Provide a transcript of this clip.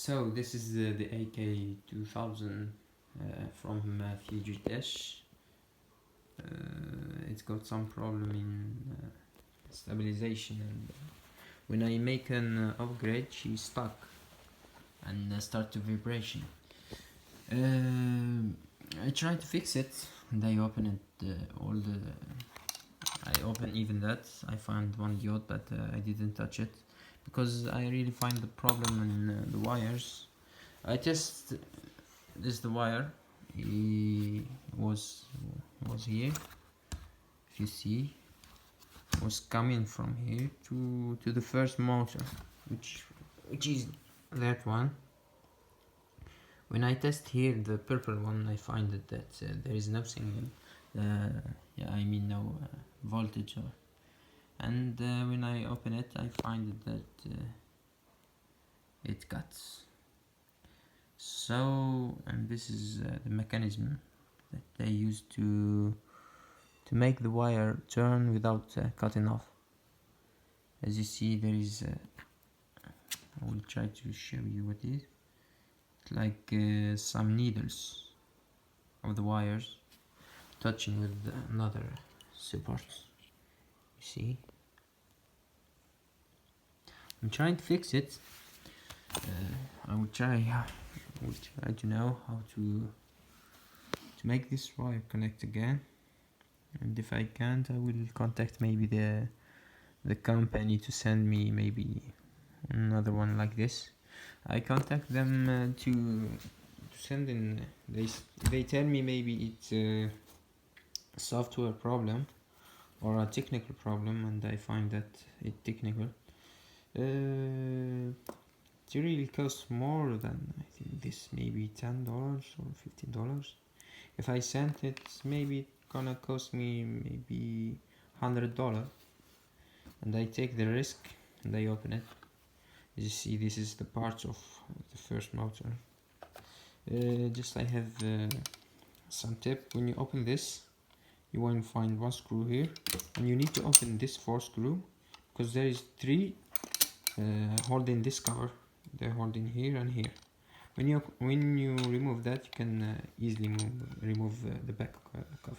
So this is the AK2000 from Fuji Dash. It's got some problem in stabilization, and when I make an upgrade she's stuck and start to vibration. I tried to fix it and I open it, I open even that. I found one diode, but I didn't touch it because I really find the problem in the wires. I test this, the wire. He was here. If you see, was coming from here to the first motor, which is that one. When I test here the purple one, I find that there is nothing. I mean no voltage. And when I open it, I find that it cuts. So, and this is the mechanism that they use to make the wire turn without cutting off. As you see, there is I will try to show you what it is. It's like some needles of the wires touching with another support. You see, I'm trying to fix it. I will try to know how to make this wire connect again, and if I can't, I will contact maybe the company to send me maybe another one like this. I contact them to send in. They tell me maybe it's a software problem or a technical problem, and I find that it's technical. It really costs more than, I think this, maybe $10 or $15. If I send it, maybe it's gonna cost me maybe $100, and I take the risk and I open it. As you see, this is the parts of the first motor. Just I have some tip. When you open this, you want to find one screw here, and you need to open this 4 screw, because there is 3 holding this cover. They're holding here and here. When you remove that, you can easily remove the back cover.